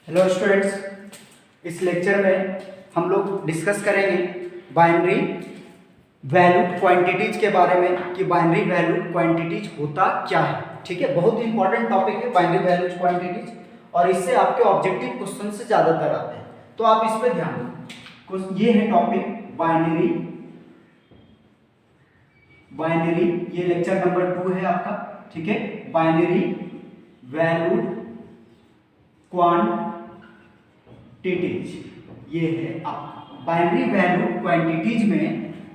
Hello students, इस lecture में हम लोग डिस्कस करेंगे बाइनरी वैल्यूड क्वांटिटीज के बारे में कि बाइनरी वैल्यूड क्वांटिटीज होता क्या है। ठीक है, बहुत ही इंपॉर्टेंट टॉपिक है बाइनरी वैल्यूड क्वांटिटीज और इससे आपके ऑब्जेक्टिव क्वेश्चन से ज़्यादातर आते हैं, तो आप इस पर ध्यान दें। ये है टॉपिक बाइनरी, ये लेक्चर नंबर 2 है आपका। ठीक है, बाइनरी वैल्यूड क्वांटिटीज, ये है आपका बाइनरी वैल्यू क्वांटिटीज में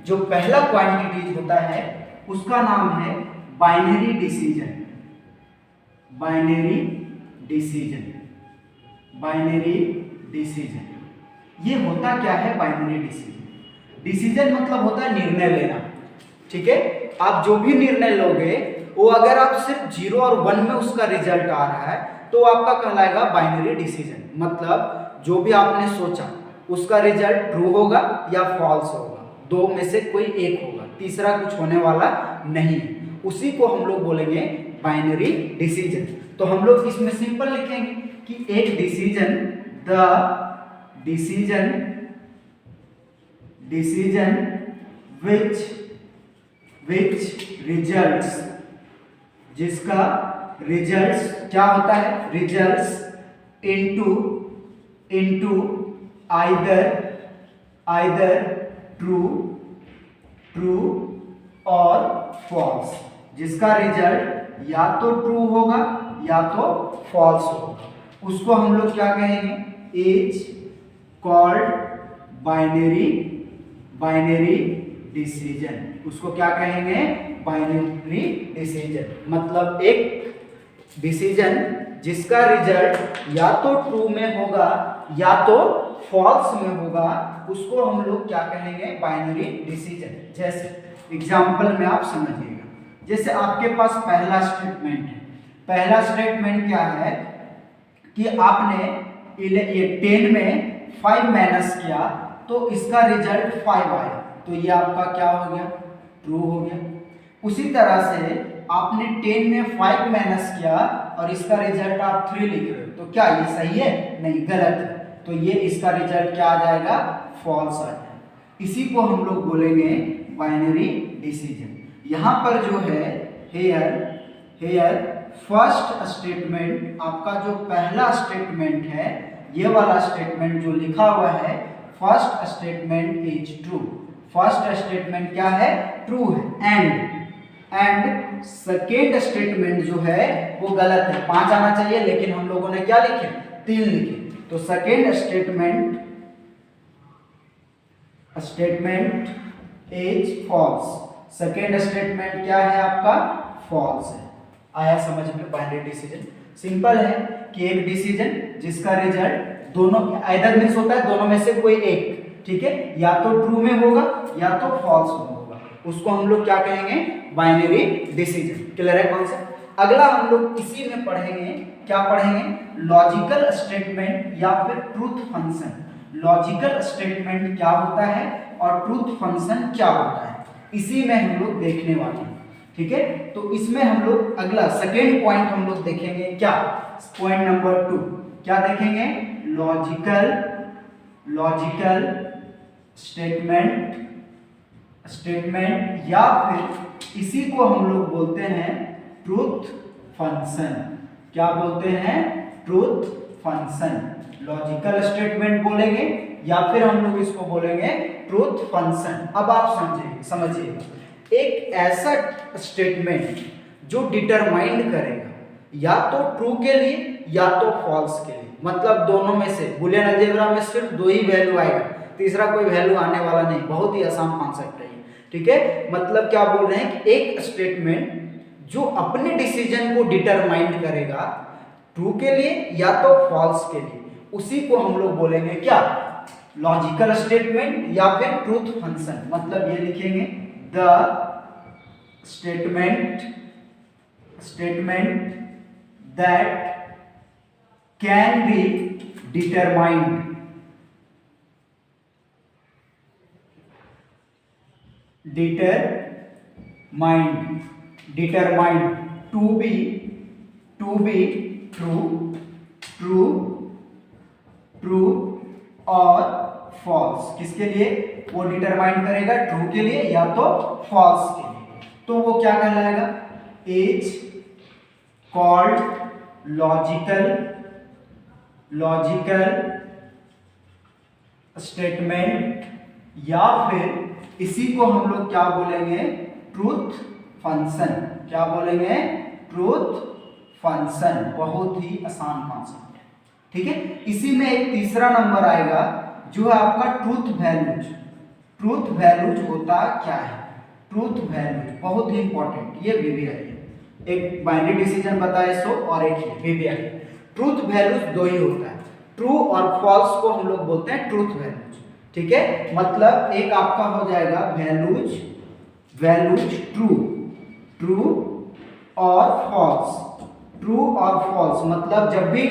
जो पहला क्वांटिटीज होता है उसका नाम है बाइनरी डिसीजन। ये होता क्या है? बाइनरी डिसीजन मतलब होता है निर्णय लेना। ठीक है, आप जो भी निर्णय लोगे वो अगर आप सिर्फ 0 और 1 में उसका रिजल्ट आ रहा है तो आपका कहलाएगा बाइनरी डिसीजन। मतलब जो भी आपने सोचा उसका रिजल्ट ट्रू होगा या फॉल्स होगा, दो में से कोई एक होगा, तीसरा कुछ होने वाला नहीं, उसी को हम लोग बोलेंगे बाइनरी डिसीजन। तो हम लोग इसमें सिंपल लिखेंगे कि एक decision, the decision which results, जिसका रिजल्ट्स क्या होता है? रिजल्ट्स इनटू आइदर ट्रू और फॉल्स, जिसका रिजल्ट या तो ट्रू होगा या तो फॉल्स होगा, उसको हम लोग क्या कहेंगे? Is called binary decision. उसको क्या कहेंगे? Binary decision. मतलब एक डिसीजन जिसका रिजल्ट या तो ट्रू में होगा या तो फॉल्स में होगा, उसको हम लोग क्या कहेंगे? Binary decision. जैसे एग्जांपल में आप समझिएगा, जैसे आपके पास पहला स्टेटमेंट है। पहला स्टेटमेंट क्या है कि आपने ये 10 में 5 माइनस किया तो इसका रिजल्ट 5 आया, तो ये आपका क्या हो गया? ट्रू हो गया। उसी तरह से आपने 10 में 5 माइनस किया और इसका रिजल्ट आप 3 लिख रहे हो, तो क्या ये सही है? नहीं, गलत है। तो ये इसका रिजल्ट क्या आ जाएगा? फॉल्स आ जाएगा। इसी को हम लोग बोलेंगे बाइनरी डिसीजन। यहाँ पर जो है हेयर फर्स्ट स्टेटमेंट, आपका जो पहला स्टेटमेंट है, ये वाला स्टेटमेंट जो लिखा हुआ है first statement is true. First statement क्या है? ट्रू है। एंड सेकेंड स्टेटमेंट जो है वो गलत है। 5 आना चाहिए लेकिन हम लोगों ने क्या लिखे? 3 लिखे, तो second statement is false. Second statement क्या है आपका? फॉल्स है। आया समझ में? बाइनरी डिसीजन सिंपल है कि एक डिसीजन जिसका रिजल्ट दोनों आइदर मींस होता है दोनों में से कोई एक, ठीक है, या तो ट्रू में होगा या तो फॉल्स में होगा, उसको हम लोग क्या कहेंगे? Binary decision. क्लियर है कॉन्सेप्ट? अगला हम लोग इसी में पढ़ेंगे, क्या पढ़ेंगे? लॉजिकल स्टेटमेंट या फिर ट्रूथ फंक्शन। लॉजिकल स्टेटमेंट क्या होता है और ट्रूथ फंक्शन क्या होता है, इसी में हम लोग देखने वाले हैं। ठीक है, तो इसमें हम लोग अगला सेकेंड पॉइंट हम लोग देखेंगे, क्या? पॉइंट नंबर 2 क्या देखेंगे? लॉजिकल स्टेटमेंट या फिर इसी को हम लोग बोलते हैं ट्रूथ फंक्शन। क्या बोलते हैं? Truth function. लॉजिकल स्टेटमेंट बोलेंगे या फिर हम लोग इसको बोलेंगे ट्रूथ फंक्शन। अब आप समझिएगा, एक ऐसा स्टेटमेंट जो डिटरमाइंड करेगा या तो ट्रू के लिए या तो फॉल्स के लिए, मतलब दोनों में से। बुलियन अलजेब्रा में सिर्फ 2 ही वैल्यू आएगा, तीसरा कोई वैल्यू आने वाला नहीं। बहुत ही आसान कॉन्सेप्ट है। ठीक है, मतलब क्या बोल रहे हैं कि एक स्टेटमेंट जो अपने डिसीजन को डिटरमाइन करेगा ट्रू के लिए या तो फॉल्स के लिए, उसी को हम लोग बोलेंगे क्या? लॉजिकल स्टेटमेंट या फिर ट्रूथ फंक्शन। मतलब ये लिखेंगे the statement that can be determined to be true true और फॉल्स। किसके लिए? वो डिटरमाइन करेगा ट्रू के लिए या तो फॉल्स के लिए। तो वो क्या कहलाएगा? इज कॉल्ड लॉजिकल स्टेटमेंट, या फिर इसी को हम लोग क्या बोलेंगे? Truth function. क्या बोलेंगे? Truth function. बहुत ही आसान कॉन्सेप्ट है, ठीक है। इसी में एक तीसरा नंबर आएगा जो है आपका ट्रूथ वैल्यूज। ट्रूथ वैल्यूज होता क्या है? ट्रूथ वैल्यूज बहुत ही इंपॉर्टेंट, ये VBI है। एक बाइनरी डिसीजन बताया सो, और एक VBI। ट्रूथ वैल्यूज दो ही होता है, ट्रू और फॉल्स को हम लोग बोलते हैं ट्रूथ वैल्यूज, ठीक है। मतलब एक आपका हो जाएगा वैल्यूज ट्रू और फॉल्स। ट्रू और फॉल्स मतलब जब भी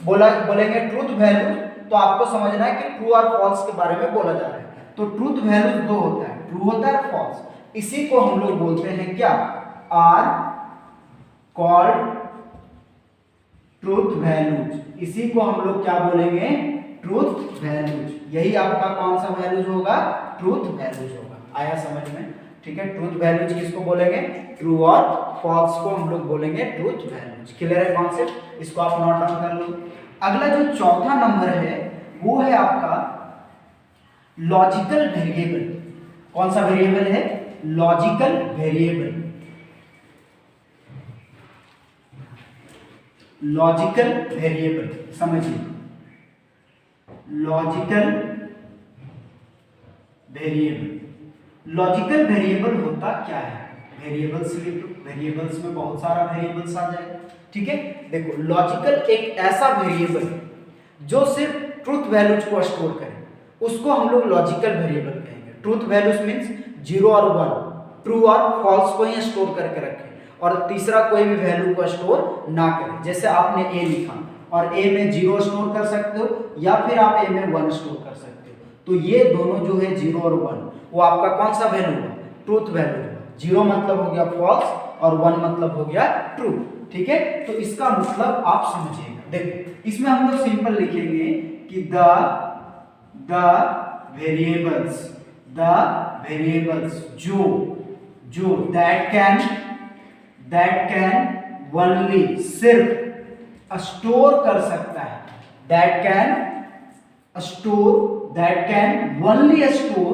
बोलेंगे ट्रूथ वैल्यूज तो आपको समझना है कि ट्रू और फॉल्स के बारे में बोला जा रहा है। तो ट्रूथ वैल्यूज दो होता है, ट्रू होता है फॉल्स। इसी को हम लोग बोलते हैं क्या? Are called truth values. इसी को हम लोग क्या बोलेंगे? Truth values. यही आपका कौन सा वैल्यूज होगा? ट्रूथ वैल्यूज होगा। आया समझ में? ठीक है। ट्रूथ वैल्यूज किसको बोलेंगे? ट्रू और फॉल्स को हम लोग बोलेंगे ट्रूथ वैल्यूज। क्लियर है कॉन्सेप्ट? इसको आप नोट डाउन कर लो। अगला जो चौथा नंबर है वो है आपका लॉजिकल वेरिएबल। कौन सा वेरिएबल है? Logical variable. लॉजिकल वेरिएबल समझिए। लॉजिकल वेरिएबल होता क्या है? वेरिएबल्स में बहुत सारा वेरिएबल्स आ जाए, ठीक है। देखो, लॉजिकल एक ऐसा वेरिएबल जो सिर्फ ट्रूथ वैल्यूज को स्टोर करे, उसको हम लोग लॉजिकल वेरिएबल कहेंगे। ट्रूथ वैल्यूज मींस 0 और 1, ट्रू और फॉल्स को ही स्टोर करके रखे, और तीसरा कोई भी वैल्यू को स्टोर ना करे। जैसे आपने A लिखा और A में 0 स्टोर कर सकते हो, या फिर आप A में 1 स्टोर कर सकते हो। तो ये दोनों जो है 0 और 1, वो आपका कौन सा वैल्यू है? ट्रूथ वैल्यू है। 0 मतलब हो गया फॉल्स और 1 मतलब हो गया ट्रू, ठीक है। तो इसका मतलब आप समझिएगा। देखो, इसमें हम लोग सिंपल लिखेंगे कि द वेरिएबल्स जो दैट कैन ओनली सिर्फ स्टोर कर सकता है, that can only store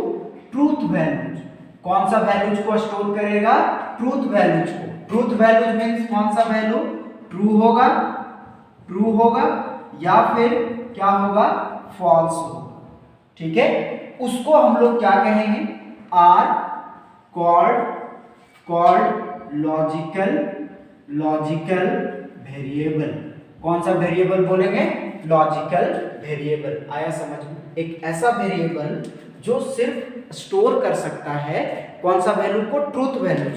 truth values. कौन सा वैल्यूज को स्टोर करेगा? ट्रूथ वैल्यूज को। ट्रूथ वैल्यूज मींस कौन सा वैल्यू? ट्रू होगा या फिर क्या होगा? फॉल्स होगा, ठीक है। उसको हम लोग क्या कहेंगे? Are called logical variable. कौन सा वेरिएबल बोलेंगे? Logical variable. आया समझ में? एक ऐसा वेरिएबल जो सिर्फ स्टोर कर सकता है कौन सा वैल्यू को? Truth value.